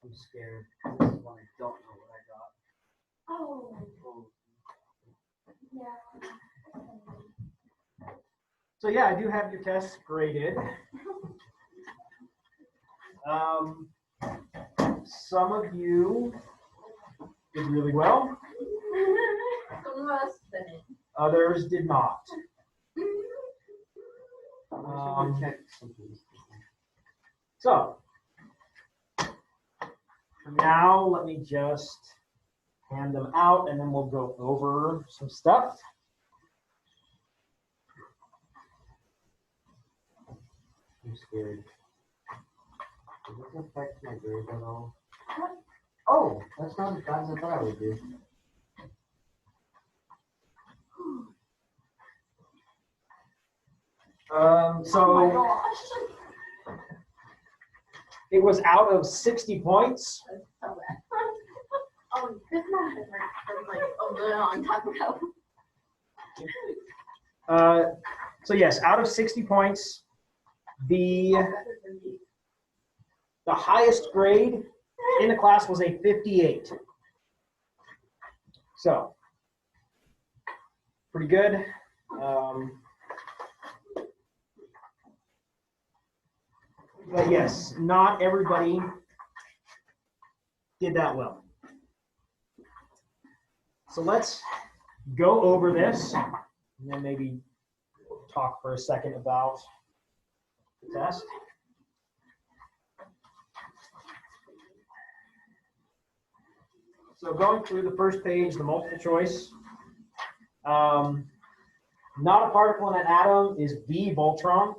I'm scared. This is one I don't know what I got. Oh. Yeah. So yeah, I do have your tests graded. Some of you did really well. Some of us didn't. Others did not. So now let me just hand them out and then we'll go over some stuff. I'm scared. Does this affect my grade at all? Oh, that's not as bad as I thought I would do. So Oh my gosh. it was out of 60 points. That's so bad. Oh, this one is like a little on top of. So yes, out of 60 points, the highest grade in the class was a 58. So pretty good. But yes, not everybody did that well. So let's go over this and then maybe talk for a second about the test. So going through the first page, the multiple choice. Not a particle in an atom is B, Voltron.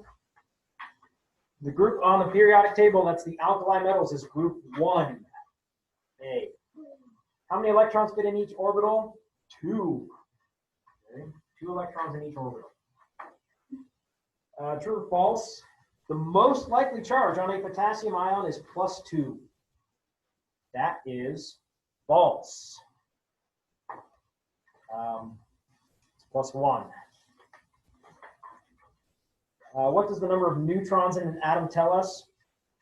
The group on the periodic table, that's the alkali metals, is group 1A. How many electrons fit in each orbital? 2. Okay. 2 electrons in each orbital. True or false? The most likely charge on a potassium ion is +2. That is false. It's +1. What does the number of neutrons in an atom tell us?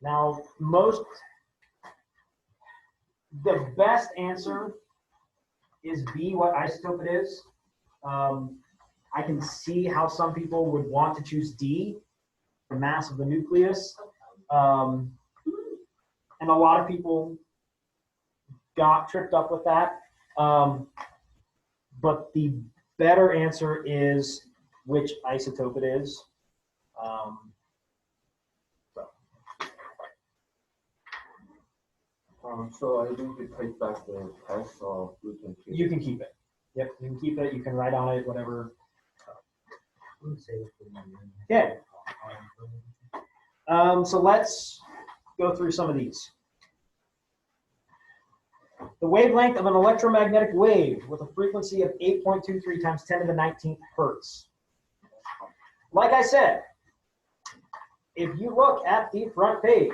Now, the best answer is B, what isotope it is. I can see how some people would want to choose D, the mass of the nucleus. And a lot of people got tripped up with that. But the better answer is which isotope it is. So I need to take back the test, or we can keep it? You can keep it. Yep, you can keep it. You can write on it, whatever. Okay. So let's go through some of these. The wavelength of an electromagnetic wave with a frequency of 8.23 times 10 to the 19th hertz. Like I said, if you look at the front page,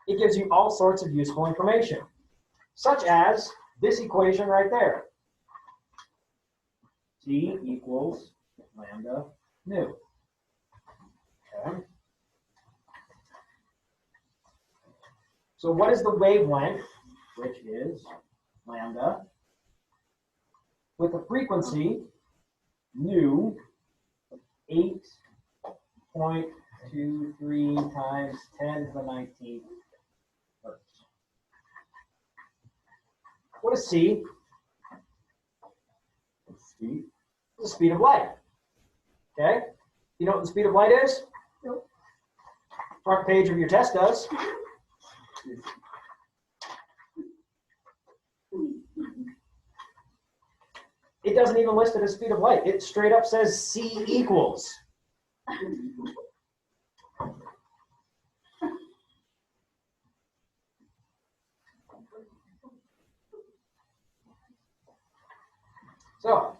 it gives you all sorts of useful information, such as this equation right there. T equals lambda nu. Okay. So what is the wavelength, which is lambda, with a frequency nu of 8.23 times 10 to the 19th hertz. What is C? Speed? The speed of light. Okay? You know what the speed of light is? Nope. Front page of your test does. It doesn't even list it as speed of light. It straight up says C equals. So,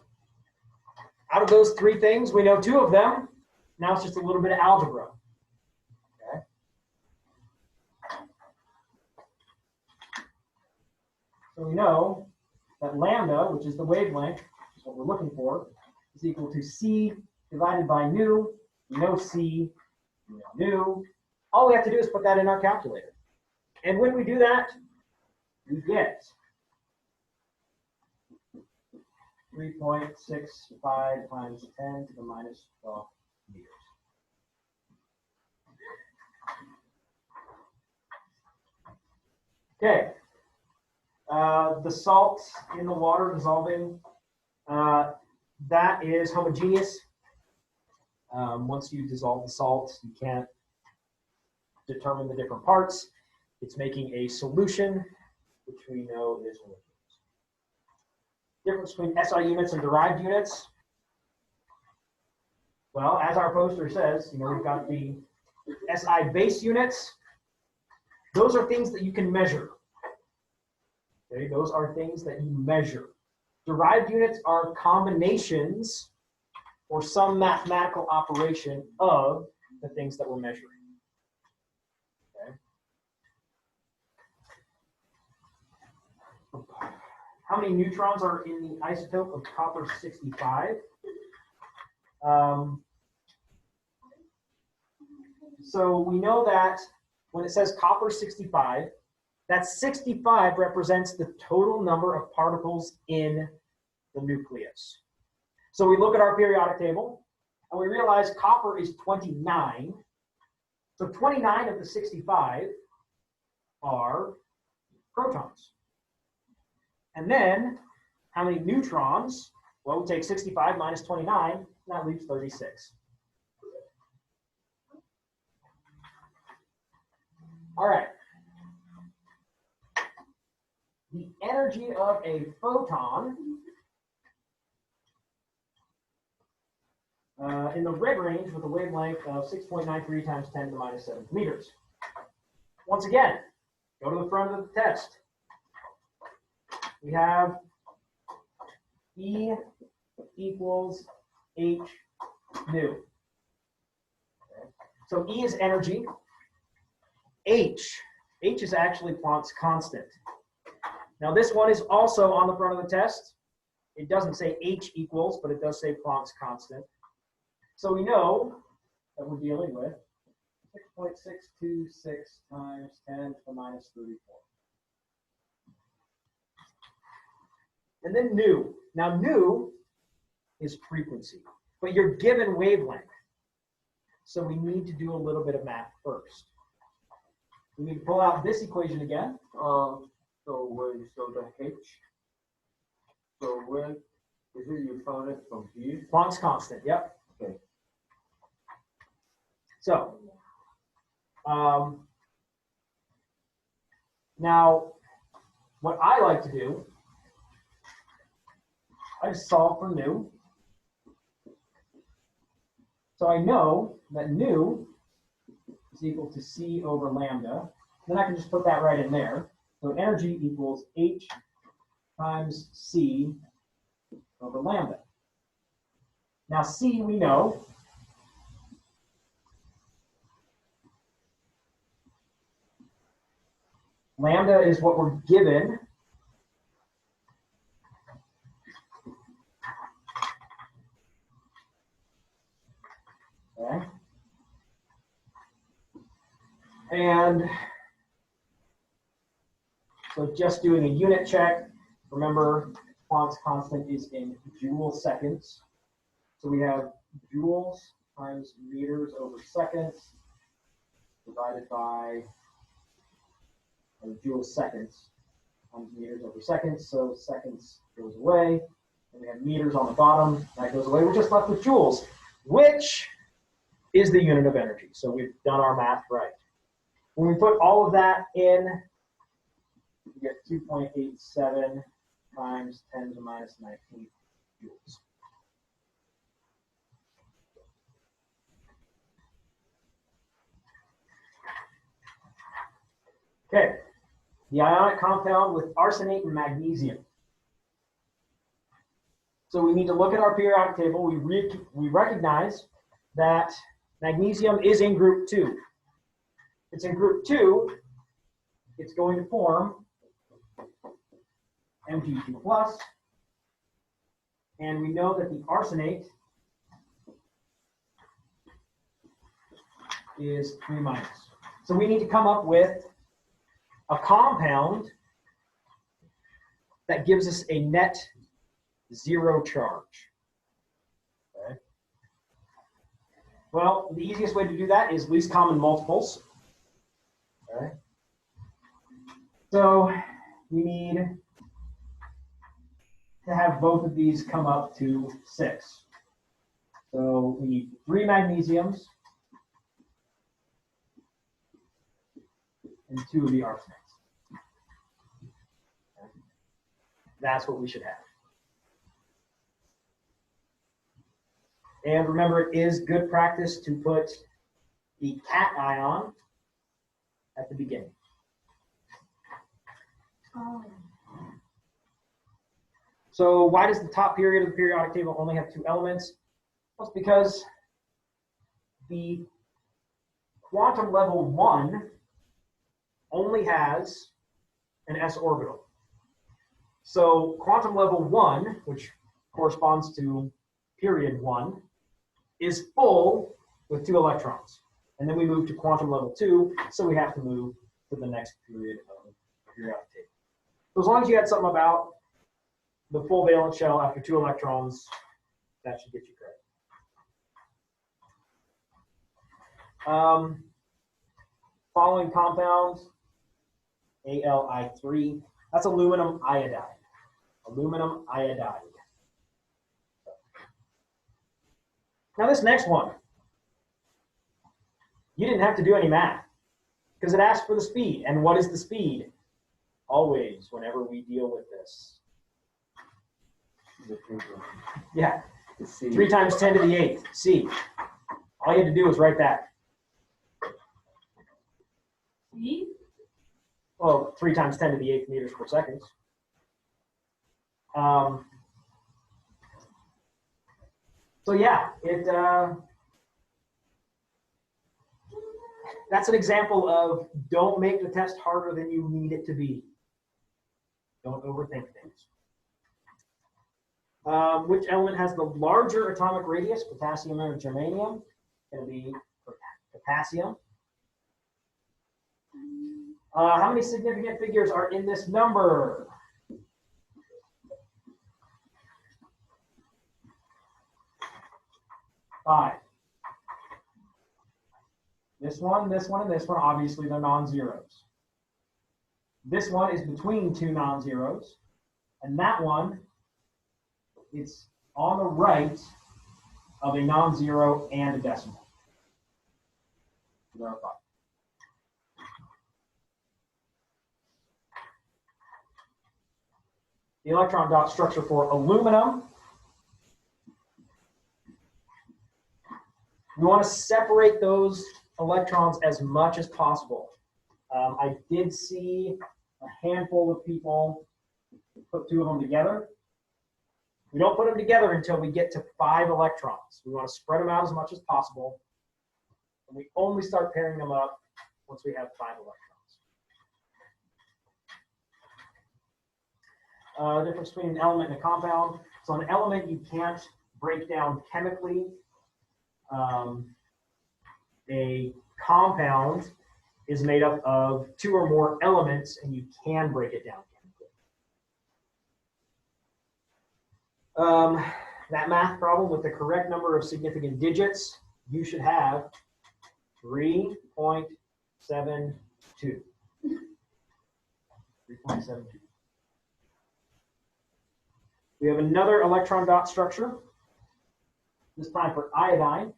out of those three things, we know two of them. Now it's just a little bit of algebra. Okay. So we know that lambda, which is the wavelength, which is what we're looking for, is equal to C divided by nu. We know C, we know nu. All we have to do is put that in our calculator. And when we do that, we get 3.65 times 10 to the minus 12 meters. Okay. The salt in the water dissolving, that is homogeneous. Once you dissolve the salt, you can't determine the different parts. It's making a solution, which we know is homogeneous. Difference between SI units and derived units. Well, as our poster says, we've got the SI base units. Those are things that you can measure. Okay, those are things that you measure. Derived units are combinations or some mathematical operation of the things that we're measuring. Okay. How many neutrons are in the isotope of copper 65? So we know that when it says copper 65, that 65 represents the total number of particles in the nucleus. So we look at our periodic table and we realize copper is 29. So 29 of the 65 are protons. And then how many neutrons? Well, we take 65 minus 29, and that leaves 36. All right. The energy of a photon in the red range with a wavelength of 6.93 times 10 to the minus 7 meters. Once again, go to the front of the test. We have E equals H nu. Okay. So E is energy. H is actually Planck's constant. Now this one is also on the front of the test. It doesn't say H equals, but it does say Planck's constant. So we know that we're dealing with 6.626 times 10 to the minus 34. And then nu. Now nu is frequency, but you're given wavelength. So we need to do a little bit of math first. We need to pull out this equation again. So where you show the H, so where is it you found it from here? Planck's constant, yep. Okay. So, now, what I like to do, I just solve for nu. So I know that nu is equal to C over lambda. Then I can just put that right in there. So energy equals H times C over lambda. Now C we know. Lambda is what we're given. Okay. And so just doing a unit check, remember Planck's constant is in joule seconds. So we have joules times meters over seconds divided by joule seconds times meters over seconds. So seconds goes away. And we have meters on the bottom. That goes away. We're just left with joules, which is the unit of energy. So we've done our math right. When we put all of that in, we get 2.87 times 10 to the minus 19 joules. Okay, the ionic compound with arsenate and magnesium. So we need to look at our periodic table. We recognize that magnesium is in group 2. It's in group 2, it's going to form Mg2+, and we know that the arsenate is 3-. So we need to come up with a compound that gives us a net 0 charge. Okay. Well, the easiest way to do that is least common multiples. Okay. So we need to have both of these come up to 6. So we need 3 magnesiums and 2 of the arsenates. Okay. That's what we should have. And remember, it is good practice to put the cation at the beginning. Oh. So why does the top period of the periodic table only have 2 elements? Well, it's because the quantum level 1 only has an s orbital. So quantum level 1, which corresponds to period 1, is full with 2 electrons. And then we move to quantum level 2, so we have to move to the next period of the periodic table. So as long as you had something about the full valence shell after 2 electrons, that should get you correct. Following compounds, Ali3, that's aluminum iodide. Aluminum iodide. Now this next one, you didn't have to do any math because it asks for the speed. And what is the speed? Always, whenever we deal with this. Yeah, 3 times 10 to the 8th, C. All you had to do was write that. See? Well, 3 times 10 to the 8th meters per second. So yeah, that's an example of don't make the test harder than you need it to be. Don't overthink things. Which element has the larger atomic radius, potassium or germanium? Going to be potassium. How many significant figures are in this number? 5. This one, and this one, obviously they're non-zeros. This one is between 2 non-zeros, and that one, it's on the right of a non-zero and a decimal. 0, 5. The electron dot structure for aluminum. We want to separate those electrons as much as possible. I did see a handful of people put 2 of them together. We don't put them together until we get to 5 electrons. We want to spread them out as much as possible. And we only start pairing them up once we have 5 electrons. Difference between an element and a compound. So an element you can't break down chemically. A compound is made up of 2 or more elements, and you can break it down chemically. That math problem with the correct number of significant digits, you should have 3.72. 3.72. We have another electron dot structure, this time for iodine.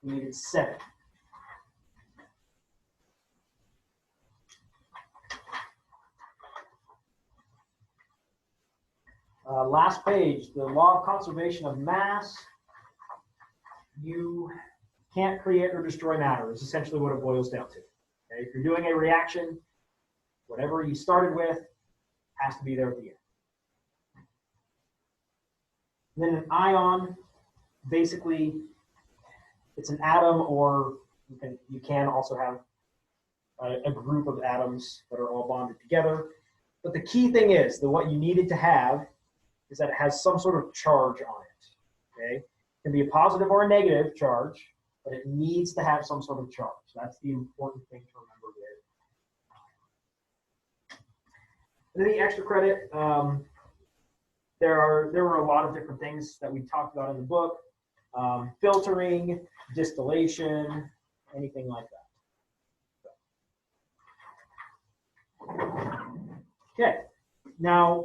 We needed 7. Last page, the law of conservation of mass. You can't create or destroy matter is essentially what it boils down to. Okay? If you're doing a reaction, whatever you started with has to be there at the end. And then an ion, basically, it's an atom, or you can also have a group of atoms that are all bonded together. But the key thing is that what you needed to have is that it has some sort of charge on it. Okay, it can be a positive or a negative charge. but it needs to have some sort of charge. That's the important thing to remember there. And then the extra credit, there were a lot of different things that we talked about in the book. Filtering, distillation, anything like that. Okay, now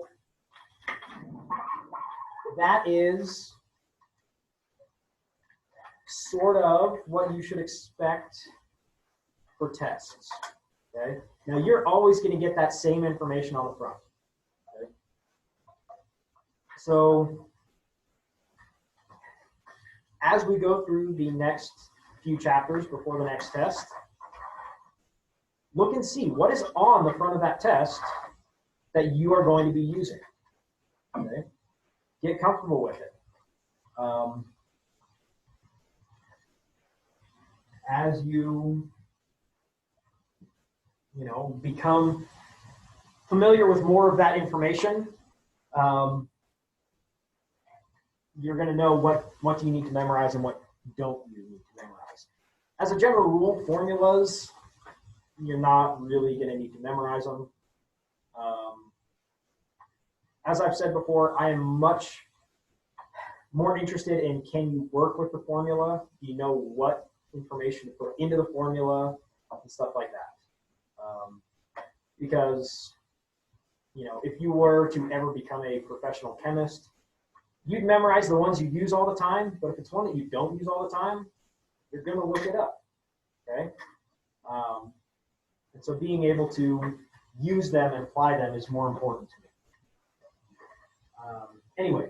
that is sort of what you should expect for tests. Okay, now you're always going to get that same information on the front. Okay? So as we go through the next few chapters before the next test, look and see what is on the front of that test that you are going to be using. Okay? Get comfortable with it. As you become familiar with more of that information, you're going to know what you need to memorize and what don't you need to memorize. As a general rule, formulas, you're not really going to need to memorize them. As I've said before, I am much more interested in, can you work with the formula? Do you know what information to put into the formula and stuff like that? Because, if you were to ever become a professional chemist, you'd memorize the ones you use all the time, but if it's one that you don't use all the time, you're going to look it up, okay? And so being able to use them and apply them is more important to me. Anyway,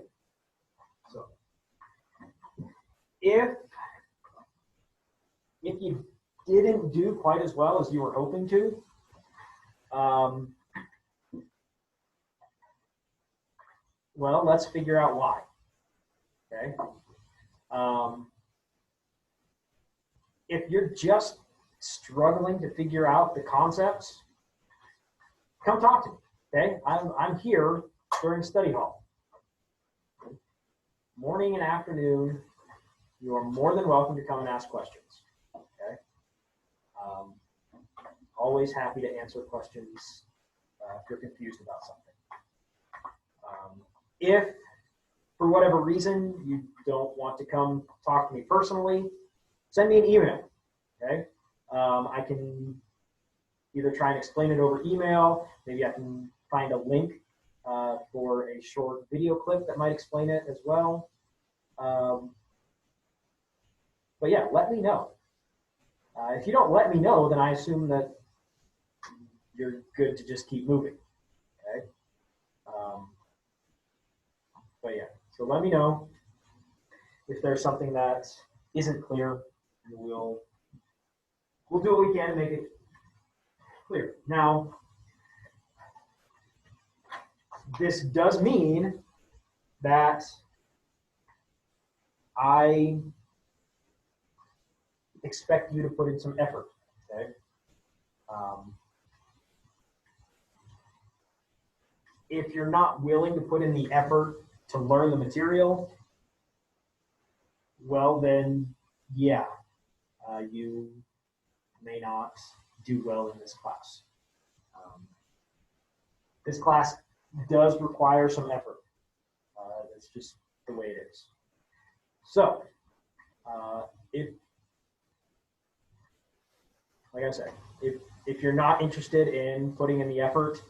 so if you didn't do quite as well as you were hoping to, well, let's figure out why. Okay. If you're just struggling to figure out the concepts, come talk to me. Okay. I'm here during study hall. Morning and afternoon, you are more than welcome to come and ask questions. Okay. Always happy to answer questions if you're confused about something. If for whatever reason you don't want to come talk to me personally, send me an email. Okay, I can either try and explain it over email. Maybe I can find a link for a short video clip that might explain it as well. But yeah, let me know. If you don't let me know, then I assume that you're good to just keep moving. Okay. But yeah, so let me know if there's something that isn't clear, and we'll do what we can to make it clear. Now, this does mean that I expect you to put in some effort. Okay. If you're not willing to put in the effort to learn the material, well then, yeah, you may not do well in this class. This class does require some effort. That's just the way it is. So, like I said, if you're not interested in putting in the effort,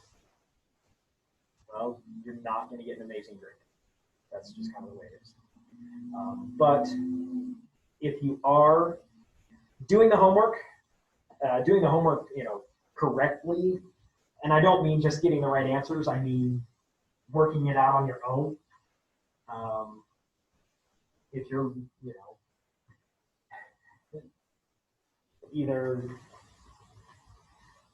well, you're not going to get an amazing grade. That's just kind of the way it is. But if you are doing the homework, correctly, and I don't mean just getting the right answers, I mean working it out on your own. If you're, either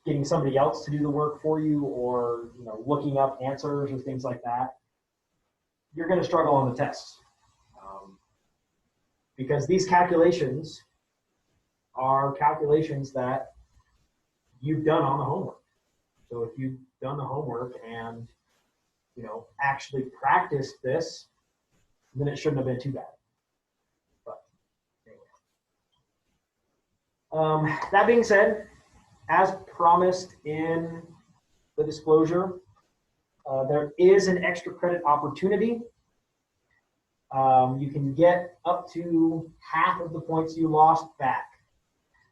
getting somebody else to do the work for you or, looking up answers or things like that, you're going to struggle on the tests. Because these calculations are calculations that you've done on the homework. So if you've done the homework and, actually practiced this, then it shouldn't have been too bad. But anyway. That being said, as promised in the disclosure, there is an extra credit opportunity. You can get up to half of the points you lost back.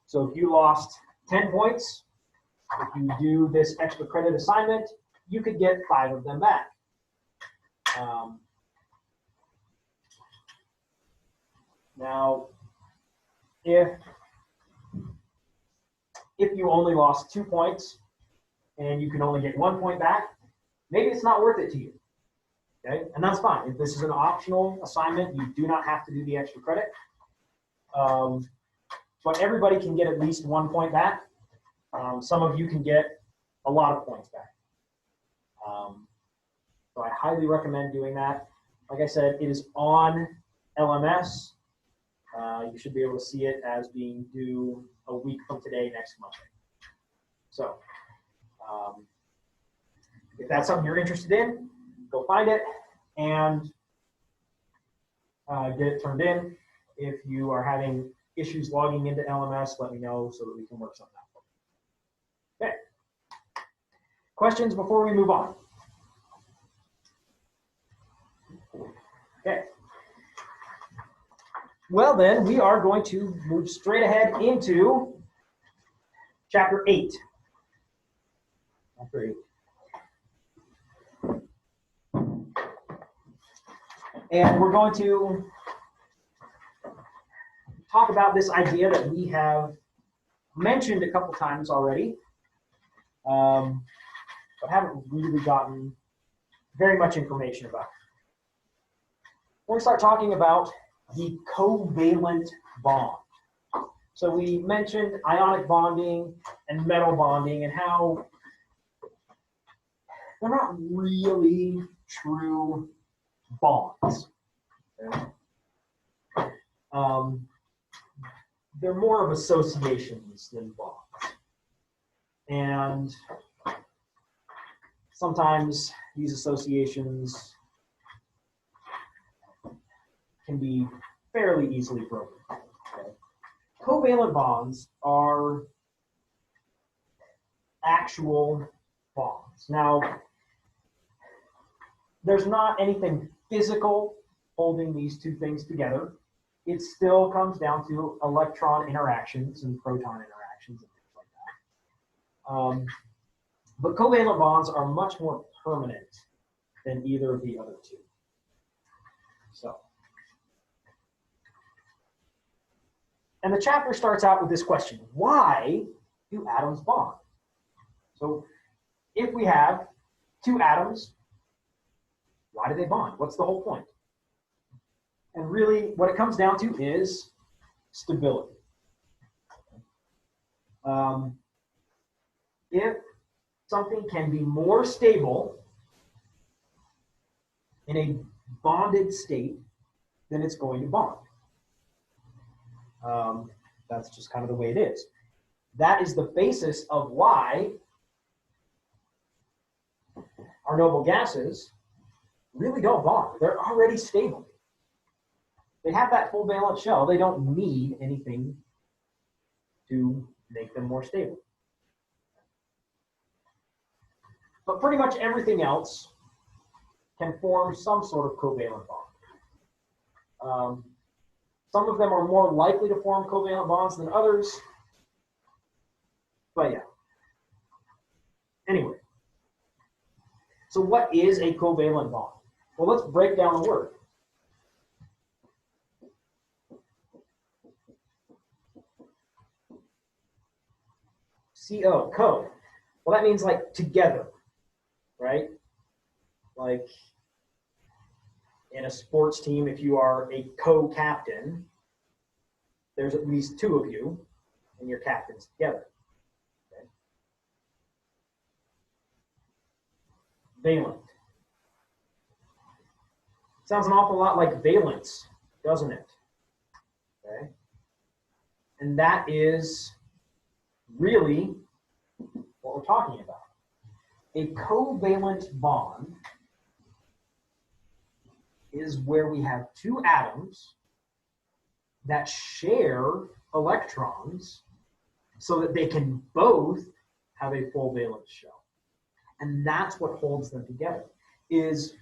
So if you lost 10 points, if you do this extra credit assignment, you could get 5 of them back. Now, if you only lost 2 points and you can only get 1 point back, maybe it's not worth it to you. Okay, and that's fine. If this is an optional assignment, you do not have to do the extra credit. But everybody can get at least 1 point back. Some of you can get a lot of points back. So I highly recommend doing that. Like I said, it is on LMS. You should be able to see it as being due a week from today, next Monday. So if that's something you're interested in, go find it and get it turned in. If you are having issues logging into LMS, let me know so that we can work something out. Okay. Questions before we move on? Okay. Well, then we are going to move straight ahead into chapter 8. Chapter 8. And we're going to talk about this idea that we have mentioned a couple times already, but haven't really gotten very much information about. We're going to start talking about the covalent bond. So we mentioned ionic bonding and metal bonding and how they're not really true bonds. Okay? They're more of associations than bonds. And sometimes these associations can be fairly easily broken. Okay? Covalent bonds are actual bonds. Now, there's not anything physical holding these two things together. It still comes down to electron interactions and proton interactions and things like that. But covalent bonds are much more permanent than either of the other two. So, and the chapter starts out with this question: why do atoms bond? So, if we have two atoms, why do they bond? What's the whole point? And really, what it comes down to is stability. If something can be more stable in a bonded state, then it's going to bond. That's just kind of the way it is. That is the basis of why our noble gases really don't bond. They're already stable. They have that full valence shell. They don't need anything to make them more stable. But pretty much everything else can form some sort of covalent bond. Some of them are more likely to form covalent bonds than others. But yeah. Anyway. So what is a covalent bond? Well, let's break down the word. CO, co. Well, that means like together, right? Like in a sports team, if you are a co-captain, there's at least two of you, and you're captains together. Okay? Valent. Sounds an awful lot like valence, doesn't it? Okay. And that is really what we're talking about. A covalent bond is where we have two atoms that share electrons so that they can both have a full valence shell. And that's what holds them together, is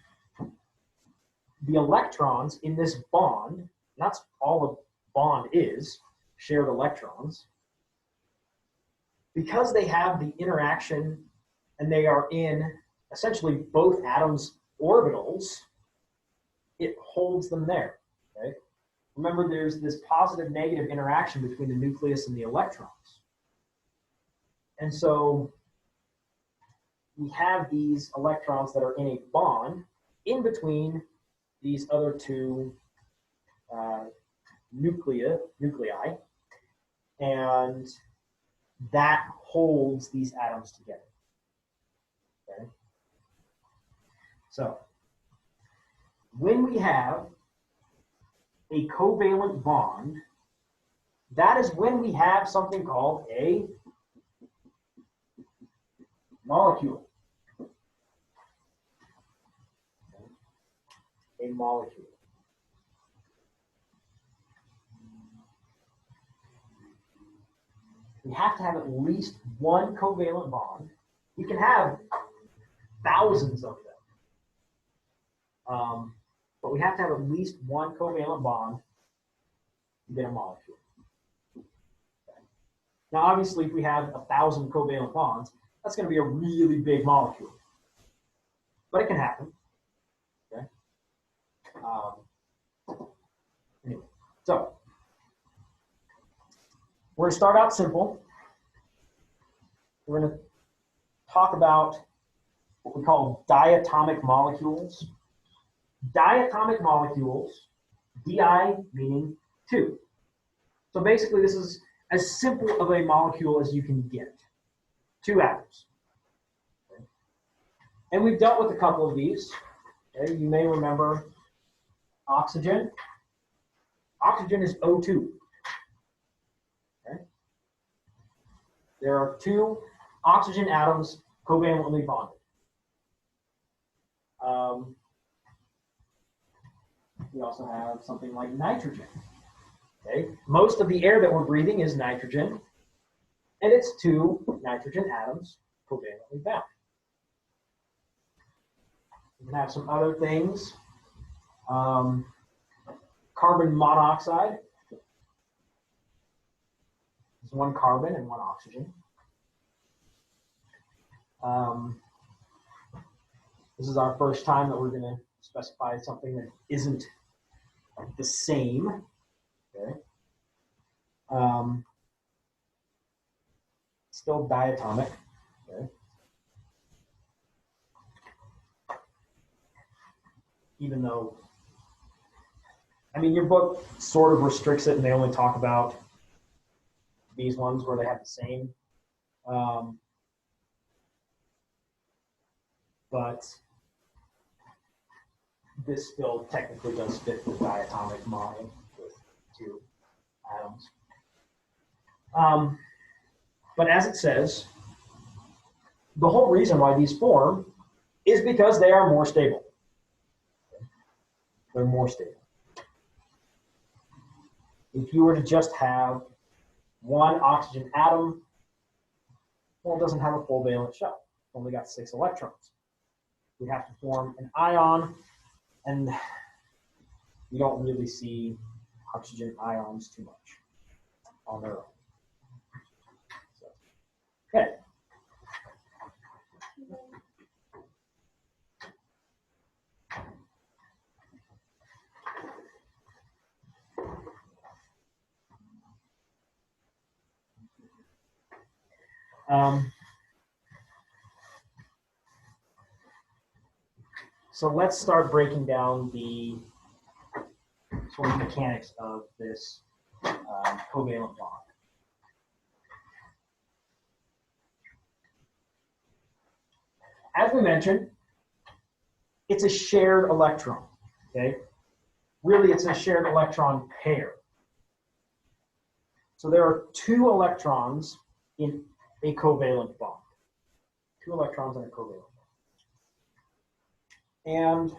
the electrons in this bond. That's all a bond is, shared electrons. Because they have the interaction and they are in essentially both atoms' orbitals, it holds them there. Okay? Remember, there's this positive-negative interaction between the nucleus and the electrons. And so we have these electrons that are in a bond in between these other two nuclei, and that holds these atoms together. Okay? So when we have a covalent bond, that is when we have something called a molecule. A molecule. We have to have at least one covalent bond. We can have thousands of them. But we have to have at least one covalent bond to get a molecule. Okay. Now, obviously, if we have 1,000 covalent bonds, that's going to be a really big molecule. But it can happen. Okay. Anyway, so we're going to start out simple. We're going to talk about what we call diatomic molecules. Diatomic molecules, di meaning two. So basically this is as simple of a molecule as you can get. Two atoms. Okay. And we've dealt with a couple of these. Okay. You may remember oxygen. Oxygen is O2. Okay. There are two oxygen atoms covalently bonded. We also have something like nitrogen. Okay? Most of the air that we're breathing is nitrogen, and it's two nitrogen atoms covalently bound. We can have some other things. Carbon monoxide. There's one carbon and one oxygen. This is our first time that we're going to specify something that isn't the same. Okay. Still diatomic. Okay. Even though, I mean, your book sort of restricts it and they only talk about these ones where they have the same. But this still technically does fit the diatomic model with two atoms. But as it says, the whole reason why these form is because they are more stable. They're more stable. If you were to just have one oxygen atom, well, it doesn't have a full valence shell. It's only got 6 electrons. We have to form an ion, and you don't really see oxygen ions too much on their own. So, okay. So let's start breaking down the sort of mechanics of this covalent bond. As we mentioned, it's a shared electron, okay? Really, it's a shared electron pair. So there are 2 electrons in a covalent bond. 2 electrons in a covalent bond. And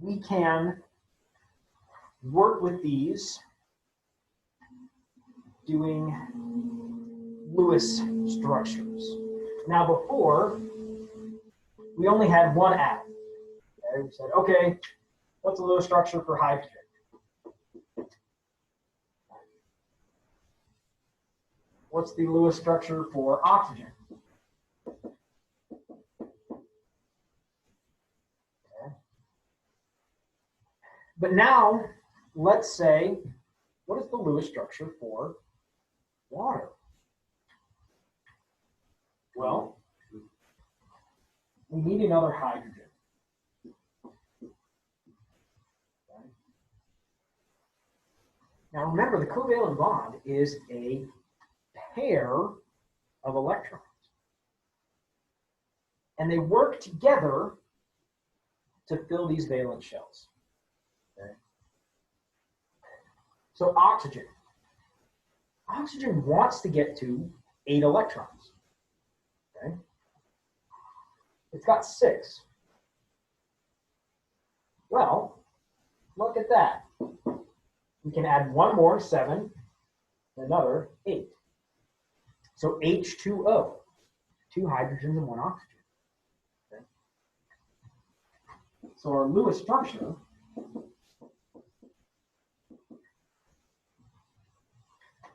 we can work with these doing Lewis structures. Now before, we only had one atom. Okay, we said, okay, what's the Lewis structure for hydrogen? What's the Lewis structure for oxygen? Okay. But now, let's say, what is the Lewis structure for water? Well, we need another hydrogen. Okay. Now remember, the covalent bond is a pair of electrons. And they work together to fill these valence shells. Okay. So oxygen. Oxygen wants to get to 8 electrons. Okay. It's got 6. Well, look at that. We can add one more, 7, and another, 8. So H2O, 2 hydrogens and 1 oxygen. Okay. So our Lewis structure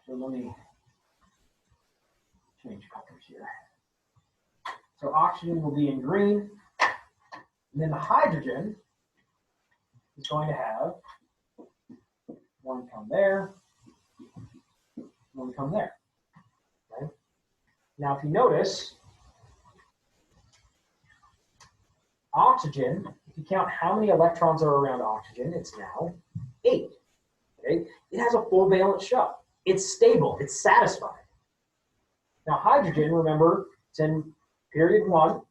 so let me change colors here. So oxygen will be in green, and then the hydrogen is going to have one come there, one come there. Okay. Now, if you notice, oxygen, if you count how many electrons are around oxygen, it's now 8. Okay. It has a full valence shell. It's stable. It's satisfied. Now, hydrogen, remember, it's in period 1,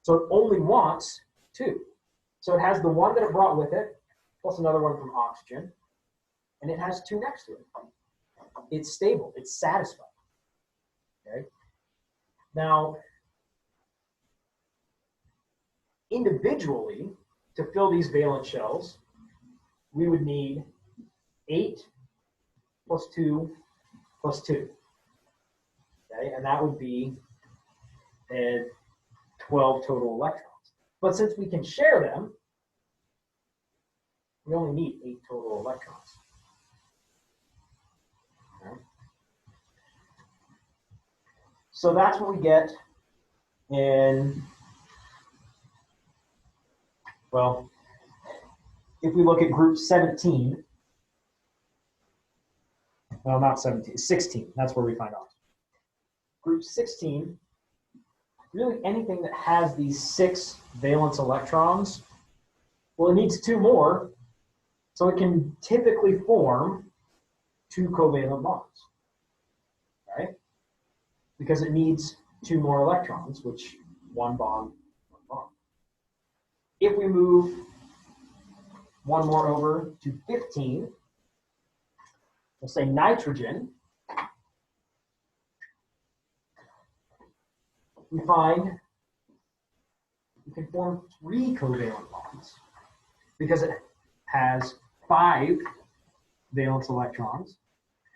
so it only wants 2. So it has the one that it brought with it, plus another one from oxygen, and it has 2 next to it. It's stable. It's satisfied. Okay. Now, individually, to fill these valence shells, we would need 8 plus 2 plus 2. Okay, and that would be 12 total electrons. But since we can share them, we only need 8 total electrons. Okay. So that's what we get in, well, if we look at group 17, well, not 17, 16, that's where we find oxygen. Group 16, really anything that has these 6 valence electrons, well, it needs 2 more, so it can typically form 2 covalent bonds, right? Because it needs 2 more electrons, which one bond, one bond. If we move one more over to 15, we'll say nitrogen. We find you can form 3 covalent bonds because it has 5 valence electrons.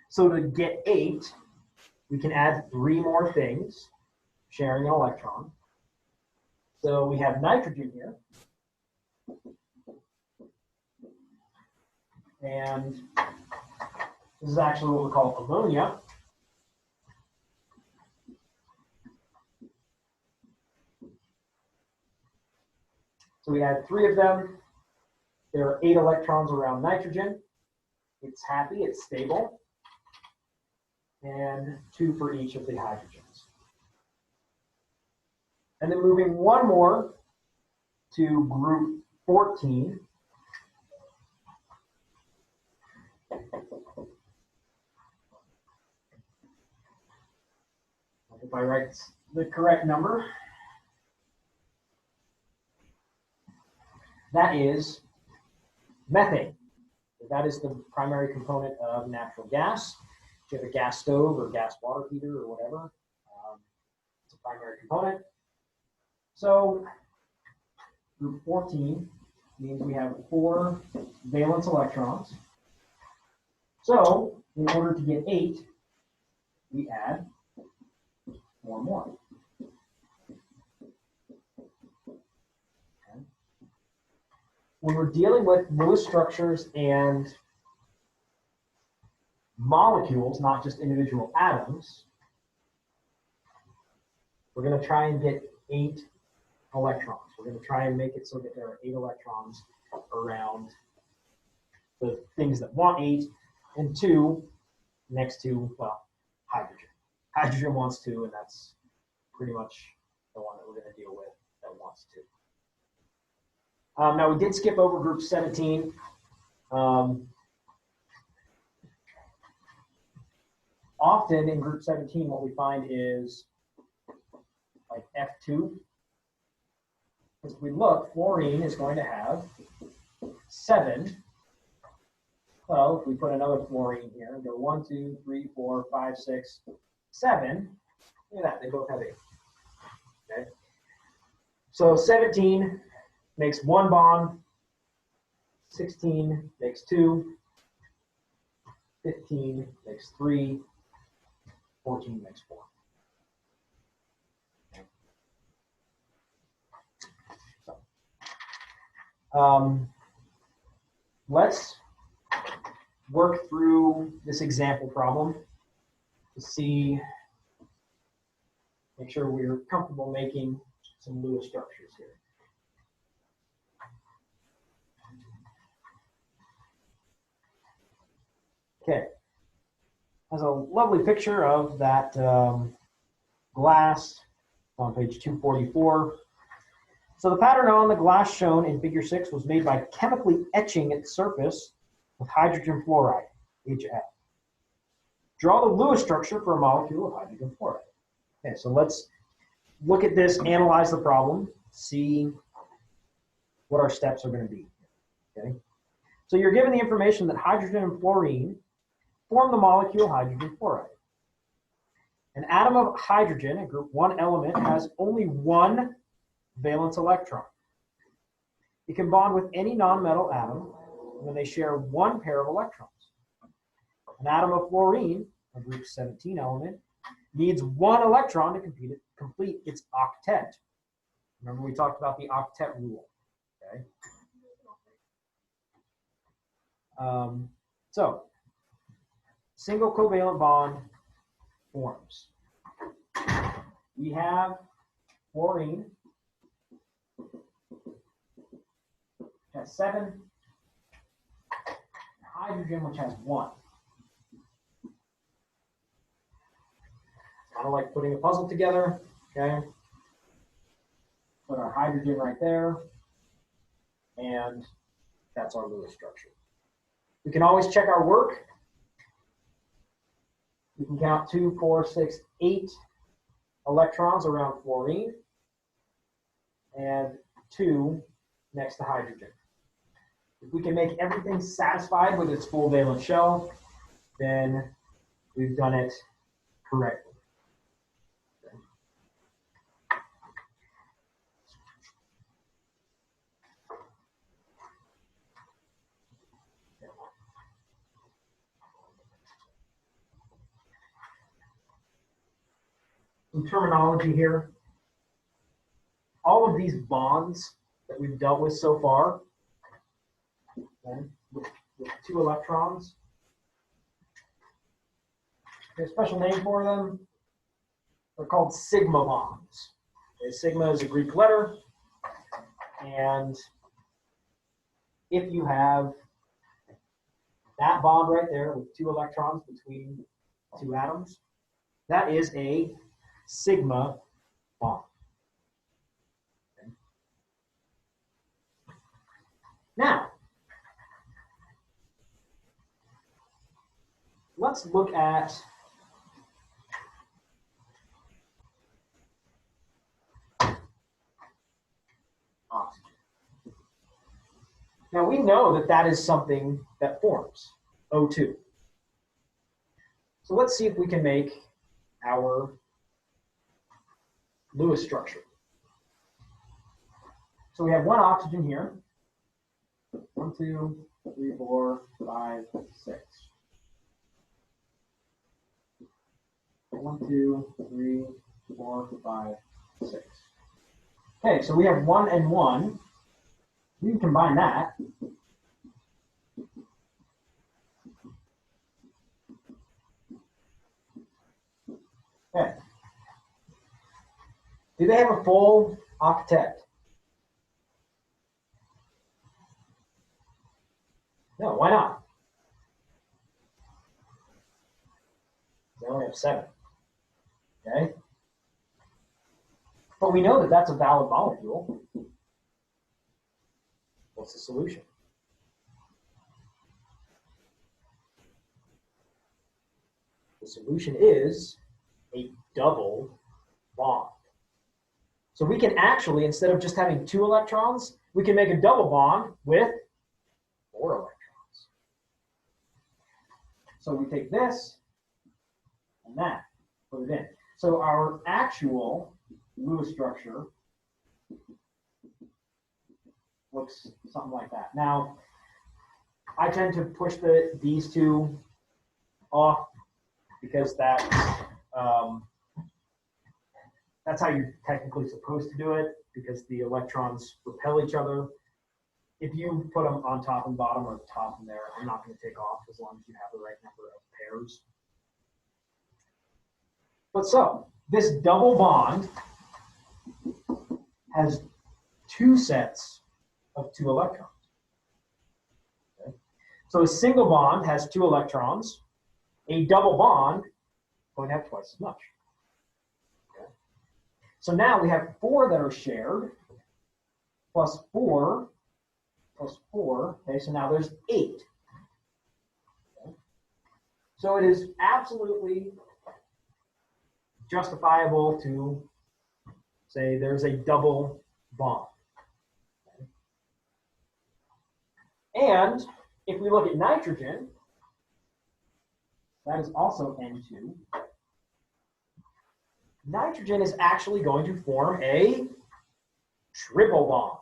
So to get 8, we can add 3 more things, sharing an electron. So we have nitrogen here. And this is actually what we call ammonia. So we add 3 of them. There are 8 electrons around nitrogen. It's happy, it's stable. And 2 for each of the hydrogens. And then moving one more to group 14. If I write the correct number, that is methane. That is the primary component of natural gas. If you have a gas stove or gas water heater or whatever, it's a primary component. So group 14 means we have 4 valence electrons. So In order to get 8, we add 4 more. Okay. When we're dealing with Lewis structures and molecules, not just individual atoms, we're going to try and get 8 electrons. We're going to try and make it so that there are 8 electrons around the things that want 8, and 2 next to, well, hydrogen. Hydrogen wants 2, and that's pretty much the one that we're going to deal with that wants 2. Now, we did skip over group 17. Often in group 17, what we find is like F2. As we look, fluorine is going to have 7. Well, if we put another fluorine here and go 1, 2, 3, 4, 5, 6, 7, look at that, they both have 8. Okay. So 17 makes 1 bond, 16 makes 2, 15 makes 3, 14 makes 4. So, let's work through this example problem to see, make sure we're comfortable making some Lewis structures here. Okay, has a lovely picture of that glass on page 244. So the pattern on the glass shown in figure 6 was made by chemically etching its surface with hydrogen fluoride, HF. Draw the Lewis structure for a molecule of hydrogen fluoride. Okay, so let's look at this, analyze the problem, see what our steps are going to be. Okay, so you're given the information that hydrogen and fluorine form the molecule hydrogen fluoride. An atom of hydrogen, a group 1 element, has only 1 valence electron. It can bond with any nonmetal atom when they share 1 pair of electrons. An atom of fluorine, a group 17 element, needs 1 electron to complete its octet. Remember we talked about the octet rule. Okay. So, single covalent bond forms. We have fluorine, which has 7, and hydrogen, which has 1. Kind of like putting a puzzle together, okay? Put our hydrogen right there, and that's our Lewis structure. We can always check our work. We can count 2, 4, 6, 8 electrons around fluorine, and 2 next to hydrogen. If we can make everything satisfied with its full valence shell, then we've done it correctly. Some terminology here. All of these bonds that we've dealt with so far, okay, with 2 electrons, there's a special name for them. They're called sigma bonds. Okay, sigma is a Greek letter, and if you have that bond right there with 2 electrons between 2 atoms, that is a sigma bond. Okay. Now, let's look at oxygen. Now we know that that is something that forms, O2. So let's see if we can make our Lewis structure. So we have 1 oxygen here. 1, 2, 3, 4, 5, 6. 1, 2, 3, 4, 5, 6. Okay, so we have 1 and 1. We can combine that. Okay. Do they have a full octet? No, why not? They only have 7. Okay? But we know that that's a valid molecule. What's the solution? The solution is a double bond. So we can actually, instead of just having 2 electrons, we can make a double bond with 4 electrons. So we take this and that, put it in. So our actual Lewis structure looks something like that. Now, I tend to push these two off because that's how you're technically supposed to do it, because the electrons repel each other. If you put them on top and bottom, or top and there, I'm not going to take off as long as you have the right number of pairs. But so, this double bond has 2 sets of 2 electrons. Okay? So a single bond has 2 electrons. A double bond going to have twice as much. Okay? So now we have 4 that are shared, plus 4, plus 4. Okay, so now there's 8. Okay? So it is absolutely justifiable to say there's a double bond. Okay? And if we look at nitrogen, that is also N2. Nitrogen is actually going to form a triple bond.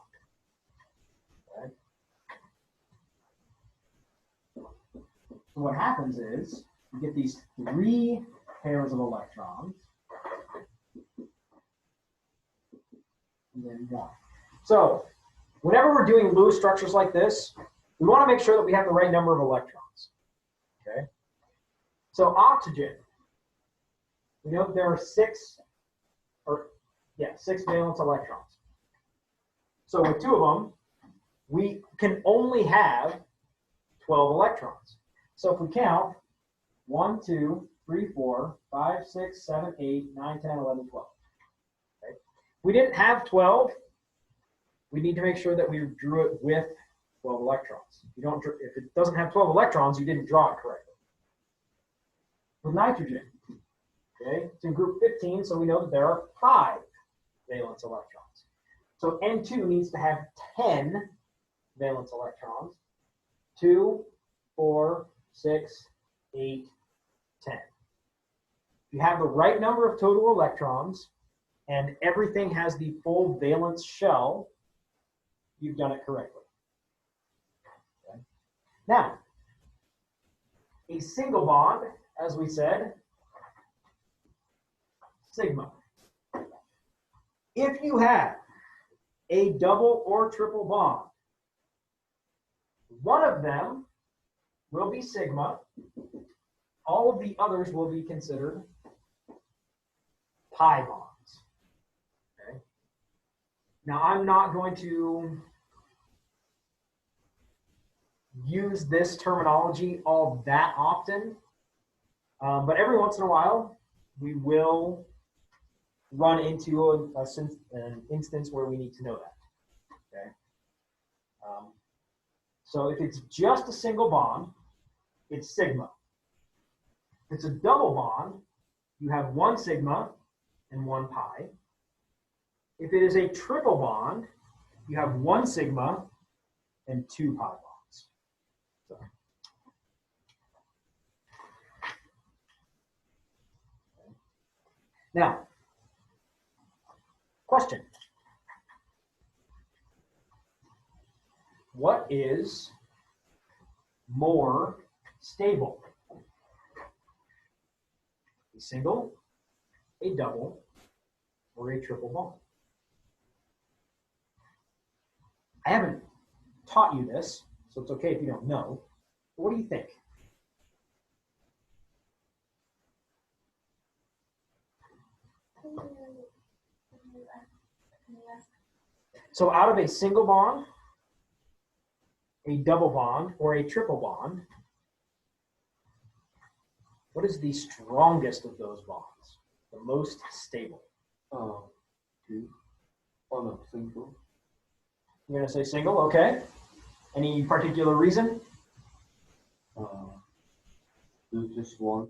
Okay? So what happens is we get these 3 pairs of electrons, and then 1. So whenever we're doing Lewis structures like this, we want to make sure that we have the right number of electrons. Okay? So oxygen, we know that there are 6 valence electrons. So with 2 of them, we can only have 12 electrons. So if we count 1, 2, 3, 4, 5, 6, 7, 8, 9, 10, 11, 12. Okay? If we didn't have 12, we need to make sure that we drew it with 12 electrons. If it doesn't have 12 electrons, you didn't draw it correctly. With nitrogen, okay, it's in group 15, so we know that there are 5 valence electrons. So N2 needs to have 10 valence electrons. 2, 4, 6, 8, 10. If you have the right number of total electrons and everything has the full valence shell, you've done it correctly. Okay. Now, a single bond, as we said, sigma. If you have a double or triple bond, one of them will be sigma. All of the others will be considered pi bonds. Okay? Now, I'm not going to use this terminology all that often, but every once in a while, we will run into an instance where we need to know that. Okay? So if it's just a single bond, it's sigma. If it's a double bond, you have 1 sigma and 1 pi. If it is a triple bond, you have 1 sigma and 2 pi bonds. So. Okay. Now, question. What is more stable? A single a double or a triple bond? I haven't taught you this, so it's okay if you don't know. But what do you think? So out of a single bond, a double bond, or a triple bond, what is the strongest of those bonds? The most stable? Two. Oh no, single. You're gonna say single, okay. Any particular reason? There's just one.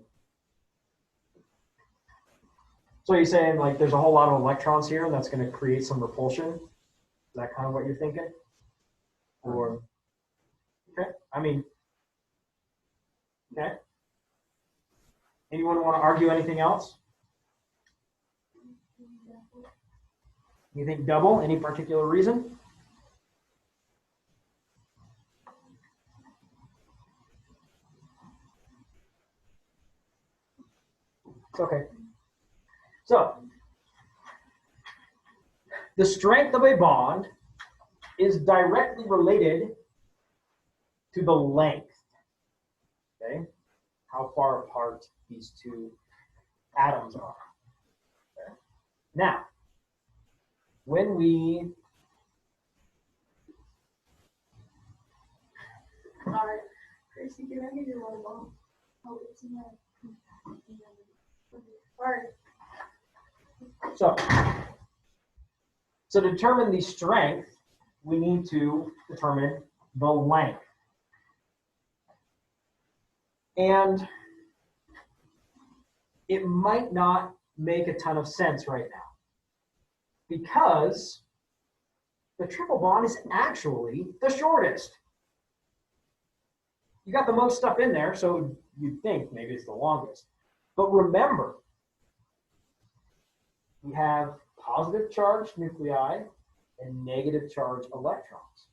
So you're saying like there's a whole lot of electrons here and that's gonna create some repulsion? Is that kind of what you're thinking? Or, okay, I mean, okay. Anyone want to argue anything else? You think double? Any particular reason? It's okay. So, the strength of a bond is directly related to the length, okay? How far apart these two atoms are. Okay? Now, when we Alright, Tracy, can I get your water bottle? Oh, it's in there. Sorry. so to determine the strength, we need to determine the length. And it might not make a ton of sense right now because the triple bond is actually the shortest. You got the most stuff in there, so you'd think maybe it's the longest. But remember, we have positive charged nuclei and negative charged electrons.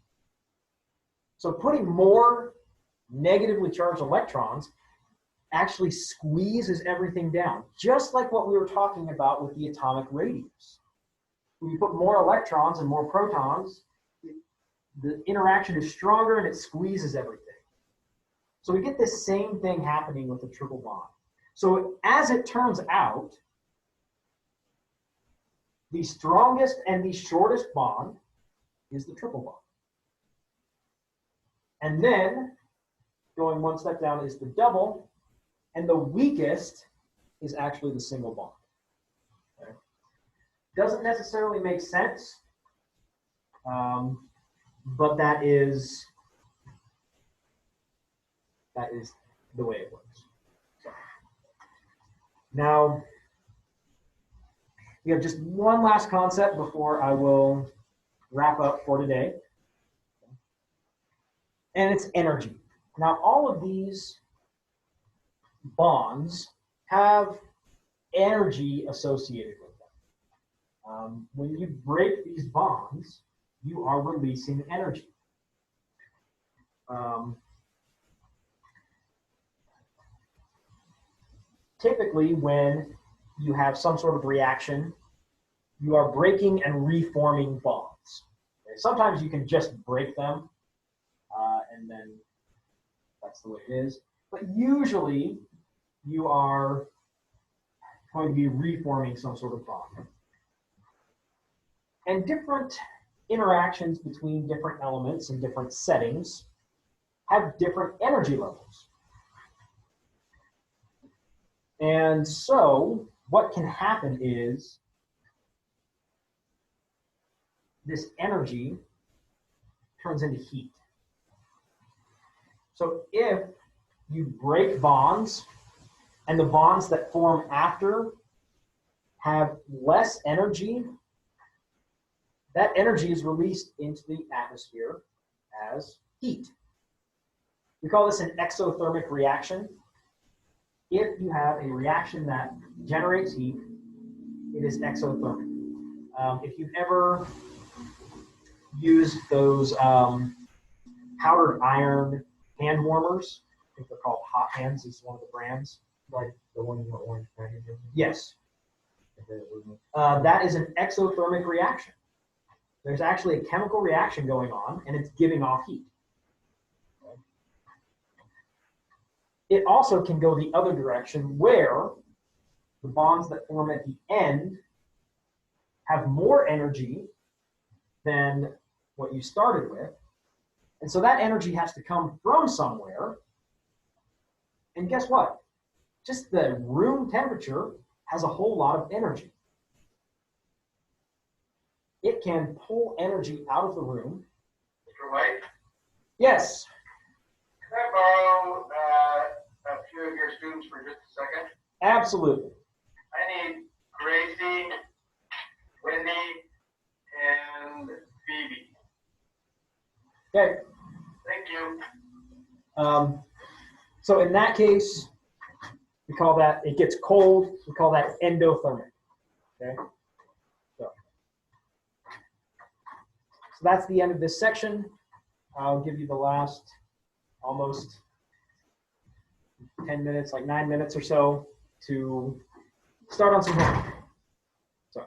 So putting more negatively charged electrons actually squeezes everything down, just like what we were talking about with the atomic radius. When you put more electrons and more protons, the interaction is stronger and it squeezes everything. So we get this same thing happening with the triple bond. So as it turns out, the strongest and the shortest bond is the triple bond. And then, going one step down is the double, and the weakest is actually the single bond. Okay? Doesn't necessarily make sense, but that is the way it works. So, now, we have just one last concept before I will wrap up for today. And it's energy. Now, all of these bonds have energy associated with them. When you break these bonds, you are releasing energy. Typically, when you have some sort of reaction, you are breaking and reforming bonds. Okay? Sometimes you can just break them, and then that's the way it is. But usually, you are going to be reforming some sort of bond. And different interactions between different elements in different settings have different energy levels. And so what can happen is this energy turns into heat. So if you break bonds and the bonds that form after have less energy, that energy is released into the atmosphere as heat. We call this an exothermic reaction. If you have a reaction that generates heat, it is exothermic. If you've ever used those powdered iron hand warmers, I think they're called Hot Hands, is one of the brands, like the one in the orange packaging. Yes. That is an exothermic reaction. There's actually a chemical reaction going on, and it's giving off heat. It also can go the other direction, where the bonds that form at the end have more energy than what you started with. And so that energy has to come from somewhere. And guess what? Just the room temperature has a whole lot of energy. It can pull energy out of the room. Mr. White, Yes. can I borrow a few of your students for just a second? Absolutely. I need Gracie, Wendy, and Phoebe. Okay. Thank you. So in that case, we call that, it gets cold, we call that endothermic. Okay. So that's the end of this section. I'll give you the last almost 10 minutes, like 9 minutes or so, to start on some homework. So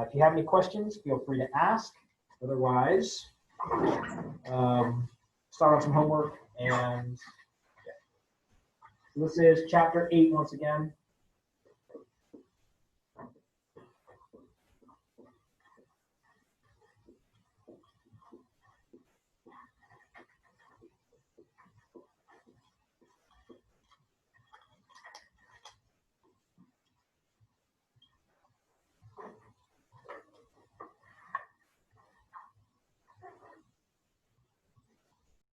if you have any questions, feel free to ask. Otherwise, start on some homework. And so this is chapter 8 once again.